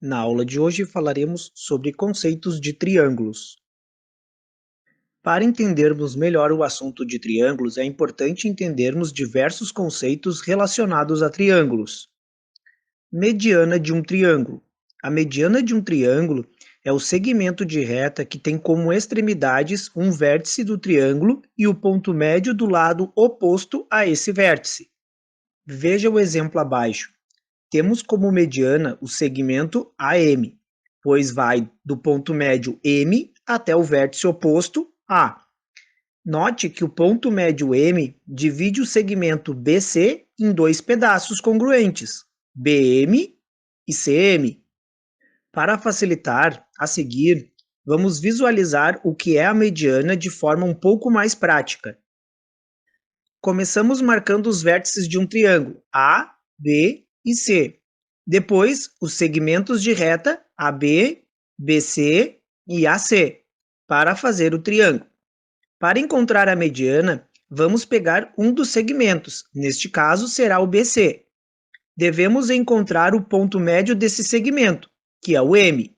Na aula de hoje falaremos sobre conceitos de triângulos. Para entendermos melhor o assunto de triângulos, é importante entendermos diversos conceitos relacionados a triângulos. Mediana de um triângulo. A mediana de um triângulo é o segmento de reta que tem como extremidades um vértice do triângulo e o ponto médio do lado oposto a esse vértice. Veja o exemplo abaixo. Temos como mediana o segmento AM, pois vai do ponto médio M até o vértice oposto A. Note que o ponto médio M divide o segmento BC em dois pedaços congruentes, BM e CM. Para facilitar, a seguir, vamos visualizar o que é a mediana de forma um pouco mais prática. Começamos marcando os vértices de um triângulo, A, B e C. Depois, os segmentos de reta AB, BC e AC, para fazer o triângulo. Para encontrar a mediana, vamos pegar um dos segmentos, neste caso será o BC. Devemos encontrar o ponto médio desse segmento, que é o M.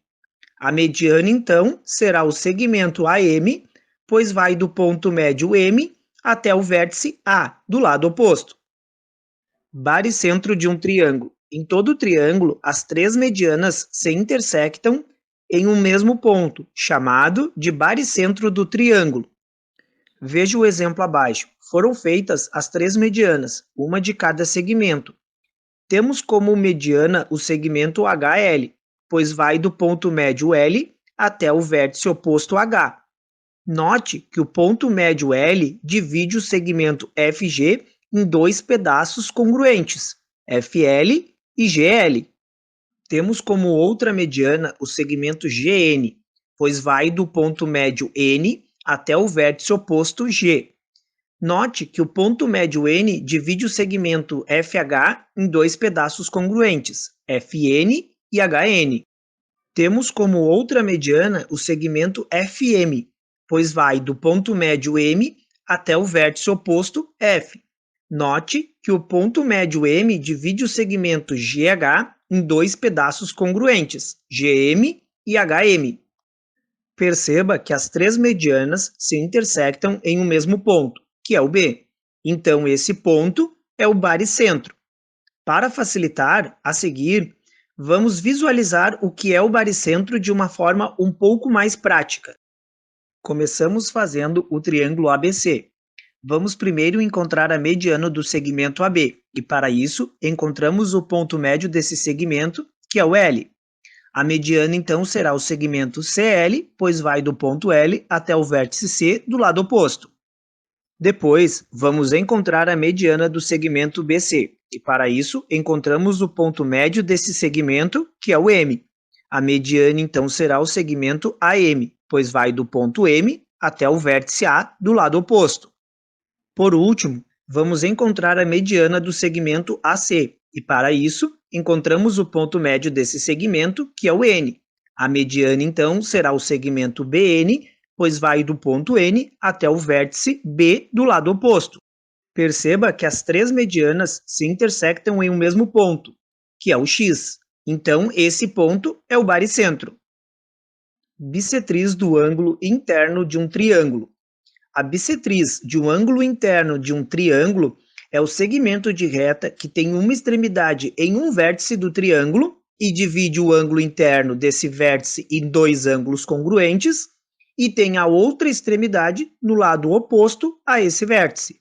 A mediana, então, será o segmento AM, pois vai do ponto médio M até o vértice A, do lado oposto. Baricentro de um triângulo. Em todo triângulo, as três medianas se intersectam em um mesmo ponto, chamado de baricentro do triângulo. Veja o exemplo abaixo. Foram feitas as três medianas, uma de cada segmento. Temos como mediana o segmento HL, pois vai do ponto médio L até o vértice oposto H. Note que o ponto médio L divide o segmento FG em dois pedaços congruentes, FL e GL. Temos como outra mediana o segmento GN, pois vai do ponto médio N até o vértice oposto G. Note que o ponto médio N divide o segmento FH em dois pedaços congruentes, FN e HN. Temos como outra mediana o segmento FM, pois vai do ponto médio M até o vértice oposto F. Note que o ponto médio M divide o segmento GH em dois pedaços congruentes, GM e HM. Perceba que as três medianas se intersectam em um mesmo ponto, que é o B. Então, esse ponto é o baricentro. Para facilitar, a seguir, vamos visualizar o que é o baricentro de uma forma um pouco mais prática. Começamos fazendo o triângulo ABC. Vamos primeiro encontrar a mediana do segmento AB, e para isso, encontramos o ponto médio desse segmento, que é o L. A mediana, então, será o segmento CL, pois vai do ponto L até o vértice C do lado oposto. Depois, vamos encontrar a mediana do segmento BC, e para isso, encontramos o ponto médio desse segmento, que é o M. A mediana, então, será o segmento AM, pois vai do ponto M até o vértice A do lado oposto. Por último, vamos encontrar a mediana do segmento AC, e para isso, encontramos o ponto médio desse segmento, que é o N. A mediana, então, será o segmento BN, pois vai do ponto N até o vértice B do lado oposto. Perceba que as três medianas se intersectam em um mesmo ponto, que é o X. Então, esse ponto é o baricentro. Bissetriz do ângulo interno de um triângulo. A bissetriz de um ângulo interno de um triângulo é o segmento de reta que tem uma extremidade em um vértice do triângulo e divide o ângulo interno desse vértice em dois ângulos congruentes e tem a outra extremidade no lado oposto a esse vértice.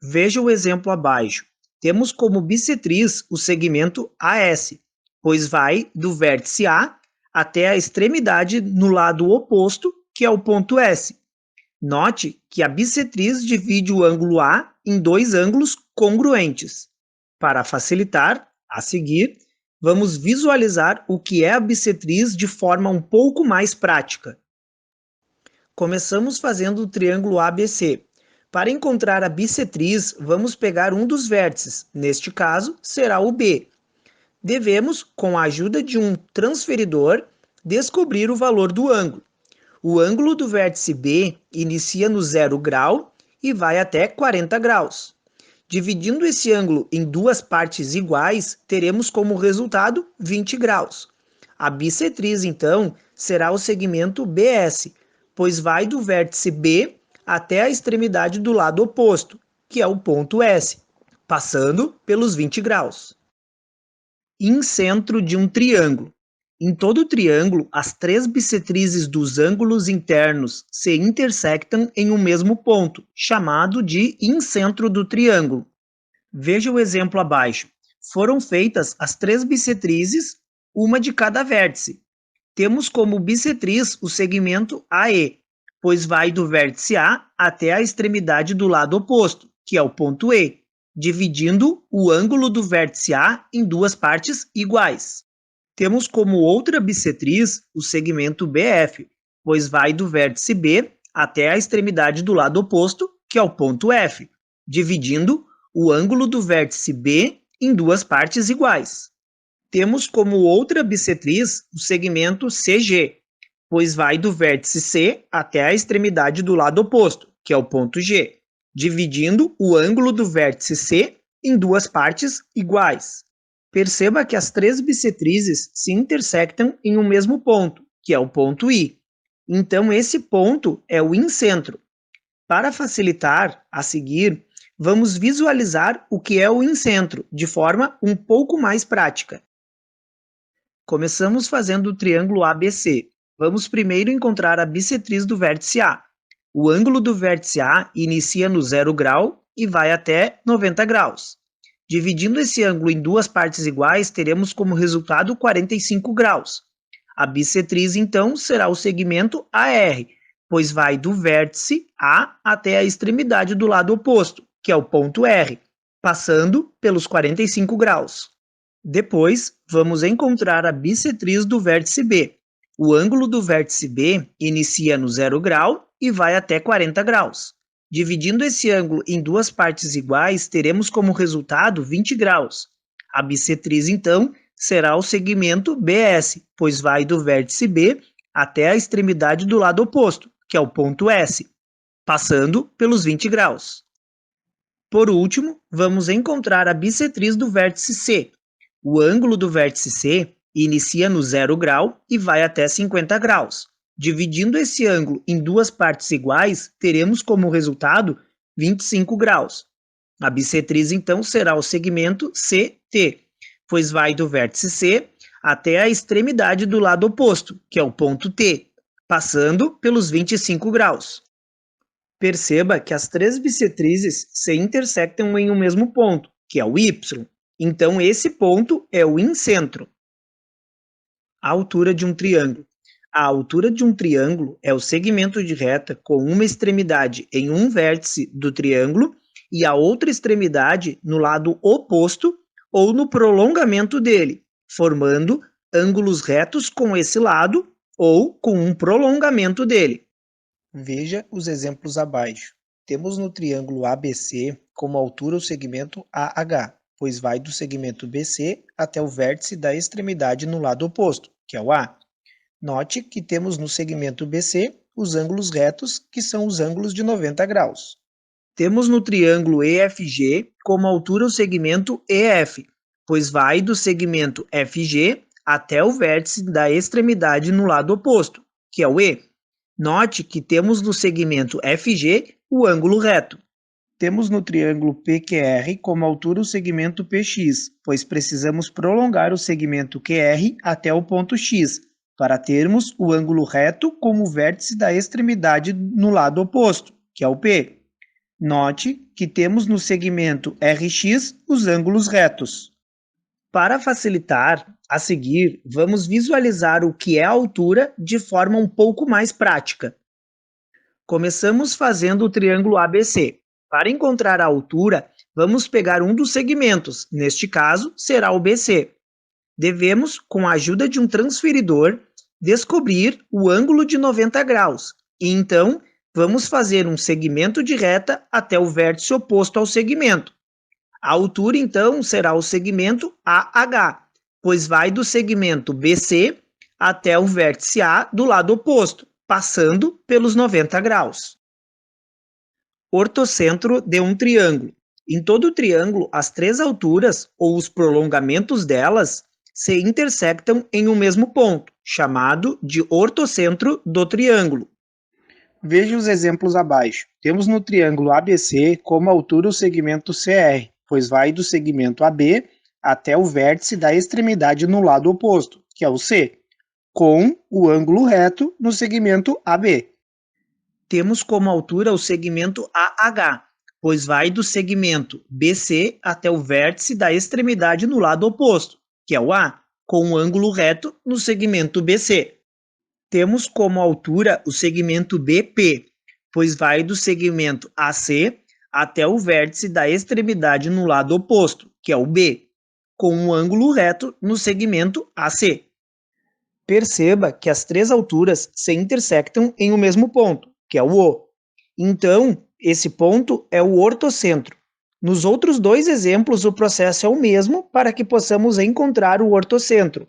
Veja o exemplo abaixo. Temos como bissetriz o segmento AS, pois vai do vértice A até a extremidade no lado oposto, que é o ponto S. Note que a bissetriz divide o ângulo A em dois ângulos congruentes. Para facilitar, a seguir, vamos visualizar o que é a bissetriz de forma um pouco mais prática. Começamos fazendo o triângulo ABC. Para encontrar a bissetriz, vamos pegar um dos vértices, neste caso, será o B. Devemos, com a ajuda de um transferidor, descobrir o valor do ângulo. O ângulo do vértice B inicia no 0 grau e vai até 40 graus. Dividindo esse ângulo em duas partes iguais, teremos como resultado 20 graus. A bissetriz, então, será o segmento BS, pois vai do vértice B até a extremidade do lado oposto, que é o ponto S, passando pelos 20 graus. Incentro de um triângulo. Em todo triângulo, as três bissetrizes dos ângulos internos se intersectam em um mesmo ponto, chamado de incentro do triângulo. Veja o exemplo abaixo. Foram feitas as três bissetrizes, uma de cada vértice. Temos como bissetriz o segmento AE, pois vai do vértice A até a extremidade do lado oposto, que é o ponto E, dividindo o ângulo do vértice A em duas partes iguais. Temos como outra bissetriz o segmento BF, pois vai do vértice B até a extremidade do lado oposto, que é o ponto F, dividindo o ângulo do vértice B em duas partes iguais. Temos como outra bissetriz o segmento CG, pois vai do vértice C até a extremidade do lado oposto, que é o ponto G, dividindo o ângulo do vértice C em duas partes iguais. Perceba que as três bissetrizes se intersectam em um mesmo ponto, que é o ponto I. Então, esse ponto é o incentro. Para facilitar, a seguir, vamos visualizar o que é o incentro de forma um pouco mais prática. Começamos fazendo o triângulo ABC. Vamos primeiro encontrar a bissetriz do vértice A. O ângulo do vértice A inicia no 0 grau e vai até 90 graus. Dividindo esse ângulo em duas partes iguais, teremos como resultado 45 graus. A bissetriz, então, será o segmento AR, pois vai do vértice A até a extremidade do lado oposto, que é o ponto R, passando pelos 45 graus. Depois, vamos encontrar a bissetriz do vértice B. O ângulo do vértice B inicia no 0 grau e vai até 40 graus. Dividindo esse ângulo em duas partes iguais, teremos como resultado 20 graus. A bissetriz, então, será o segmento BS, pois vai do vértice B até a extremidade do lado oposto, que é o ponto S, passando pelos 20 graus. Por último, vamos encontrar a bissetriz do vértice C. O ângulo do vértice C inicia no 0 grau e vai até 50 graus. Dividindo esse ângulo em duas partes iguais, teremos como resultado 25 graus. A bissetriz, então, será o segmento CT, pois vai do vértice C até a extremidade do lado oposto, que é o ponto T, passando pelos 25 graus. Perceba que as três bissetrizes se intersectam em um mesmo ponto, que é o Y. Então, esse ponto é o incentro. A altura de um triângulo. A altura de um triângulo é o segmento de reta com uma extremidade em um vértice do triângulo e a outra extremidade no lado oposto ou no prolongamento dele, formando ângulos retos com esse lado ou com um prolongamento dele. Veja os exemplos abaixo. Temos no triângulo ABC como altura o segmento AH, pois vai do segmento BC até o vértice da extremidade no lado oposto, que é o A. Note que temos no segmento BC os ângulos retos, que são os ângulos de 90 graus. Temos no triângulo EFG como altura o segmento EF, pois vai do segmento FG até o vértice da extremidade no lado oposto, que é o E. Note que temos no segmento FG o ângulo reto. Temos no triângulo PQR como altura o segmento PX, pois precisamos prolongar o segmento QR até o ponto X, para termos o ângulo reto como vértice da extremidade no lado oposto, que é o P. Note que temos no segmento RX os ângulos retos. Para facilitar, a seguir, vamos visualizar o que é a altura de forma um pouco mais prática. Começamos fazendo o triângulo ABC. Para encontrar a altura, vamos pegar um dos segmentos, neste caso, será o BC. Devemos, com a ajuda de um transferidor, descobrir o ângulo de 90 graus, e então vamos fazer um segmento de reta até o vértice oposto ao segmento. A altura, então, será o segmento AH, pois vai do segmento BC até o vértice A do lado oposto, passando pelos 90 graus. Ortocentro de um triângulo. Em todo triângulo, as três alturas, ou os prolongamentos delas, se intersectam em um mesmo ponto, chamado de ortocentro do triângulo. Veja os exemplos abaixo. Temos no triângulo ABC como altura o segmento CR, pois vai do segmento AB até o vértice da extremidade no lado oposto, que é o C, com o ângulo reto no segmento AB. Temos como altura o segmento AH, pois vai do segmento BC até o vértice da extremidade no lado oposto, que é o A, com um ângulo reto no segmento BC. Temos como altura o segmento BP, pois vai do segmento AC até o vértice da extremidade no lado oposto, que é o B, com um ângulo reto no segmento AC. Perceba que as três alturas se intersectam em um mesmo ponto, que é o O. Então, esse ponto é o ortocentro. Nos outros dois exemplos, o processo é o mesmo para que possamos encontrar o ortocentro.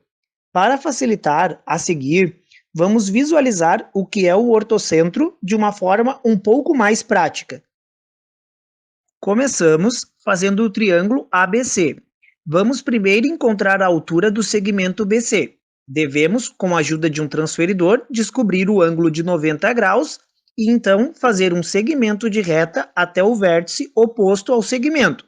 Para facilitar, a seguir, vamos visualizar o que é o ortocentro de uma forma um pouco mais prática. Começamos fazendo o triângulo ABC. Vamos primeiro encontrar a altura do segmento BC. Devemos, com a ajuda de um transferidor, descobrir o ângulo de 90 graus e então fazer um segmento de reta até o vértice oposto ao segmento.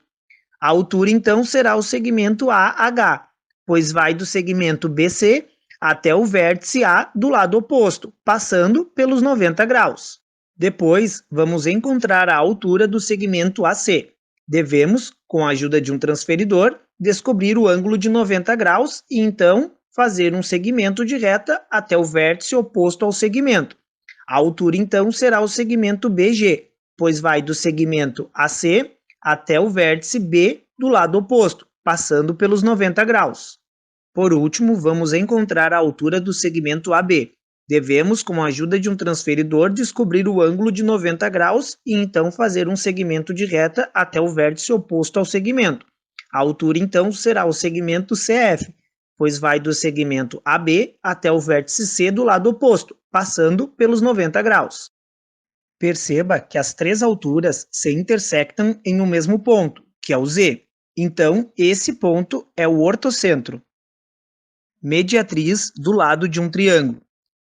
A altura então será o segmento AH, pois vai do segmento BC até o vértice A do lado oposto, passando pelos 90 graus. Depois, vamos encontrar a altura do segmento AC. Devemos, com a ajuda de um transferidor, descobrir o ângulo de 90 graus e então fazer um segmento de reta até o vértice oposto ao segmento. A altura então será o segmento BG, pois vai do segmento AC até o vértice B do lado oposto, passando pelos 90 graus. Por último, vamos encontrar a altura do segmento AB. Devemos, com a ajuda de um transferidor, descobrir o ângulo de 90 graus e então fazer um segmento de reta até o vértice oposto ao segmento. A altura então será o segmento CF, pois vai do segmento AB até o vértice C do lado oposto, passando pelos 90 graus. Perceba que as três alturas se intersectam em um mesmo ponto, que é o Z. Então, esse ponto é o ortocentro. Mediatriz do lado de um triângulo.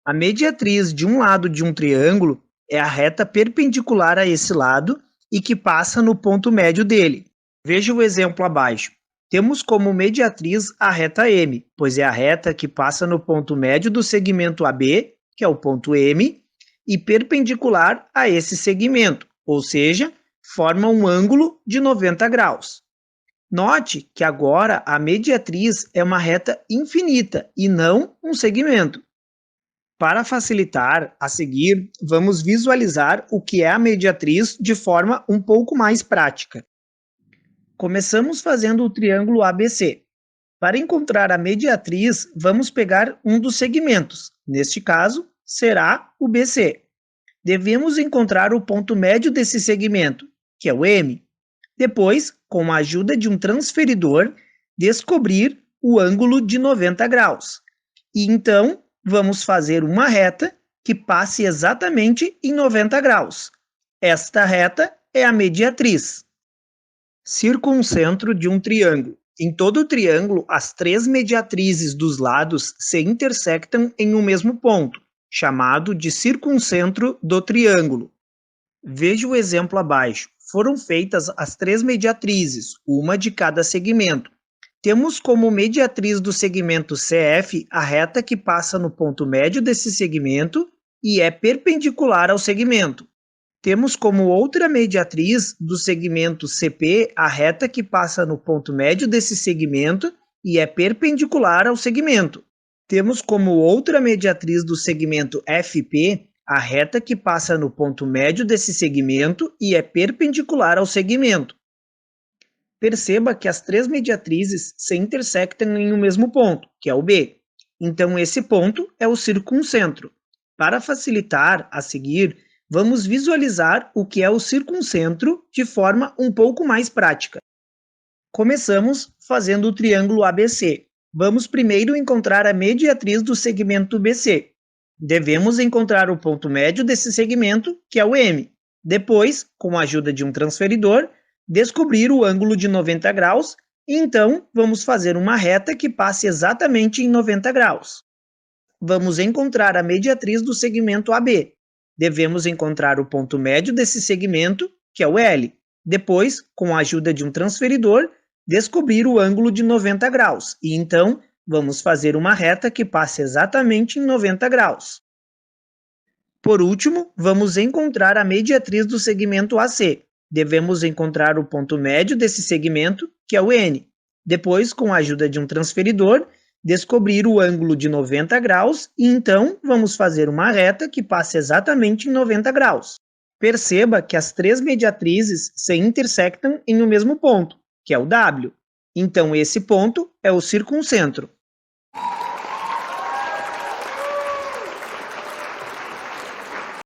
A mediatriz de um lado de um triângulo é a reta perpendicular a esse lado e que passa no ponto médio dele. Veja o exemplo abaixo. Temos como mediatriz a reta M, pois é a reta que passa no ponto médio do segmento AB, que é o ponto M, e perpendicular a esse segmento, ou seja, forma um ângulo de 90 graus. Note que agora a mediatriz é uma reta infinita e não um segmento. Para facilitar, a seguir, vamos visualizar o que é a mediatriz de forma um pouco mais prática. Começamos fazendo o triângulo ABC. Para encontrar a mediatriz, vamos pegar um dos segmentos. Neste caso, será o BC. Devemos encontrar o ponto médio desse segmento, que é o M. Depois, com a ajuda de um transferidor, descobrir o ângulo de 90 graus. E então, vamos fazer uma reta que passe exatamente em 90 graus. Esta reta é a mediatriz. Circuncentro de um triângulo. Em todo o triângulo, as três mediatrizes dos lados se intersectam em um mesmo ponto, chamado de circuncentro do triângulo. Veja o exemplo abaixo. Foram feitas as três mediatrizes, uma de cada segmento. Temos como mediatriz do segmento CF a reta que passa no ponto médio desse segmento e é perpendicular ao segmento. Temos como outra mediatriz do segmento CP a reta que passa no ponto médio desse segmento e é perpendicular ao segmento. Temos como outra mediatriz do segmento FP a reta que passa no ponto médio desse segmento e é perpendicular ao segmento. Perceba que as três mediatrizes se intersectam em um mesmo ponto, que é o B. Então, esse ponto é o circuncentro. Para facilitar, a seguir, vamos visualizar o que é o circuncentro de forma um pouco mais prática. Começamos fazendo o triângulo ABC. Vamos primeiro encontrar a mediatriz do segmento BC. Devemos encontrar o ponto médio desse segmento, que é o M. Depois, com a ajuda de um transferidor, descobrir o ângulo de 90 graus Então, vamos fazer uma reta que passe exatamente em 90 graus. Vamos encontrar a mediatriz do segmento AB. Devemos encontrar o ponto médio desse segmento, que é o L. Depois, com a ajuda de um transferidor, descobrir o ângulo de 90 graus. E então, vamos fazer uma reta que passe exatamente em 90 graus. Por último, vamos encontrar a mediatriz do segmento AC. Devemos encontrar o ponto médio desse segmento, que é o N. Depois, com a ajuda de um transferidor, descobrir o ângulo de 90 graus e então vamos fazer uma reta que passe exatamente em 90 graus. Perceba que as três mediatrizes se intersectam em um mesmo ponto, que é o W. Então, esse ponto é o circuncentro.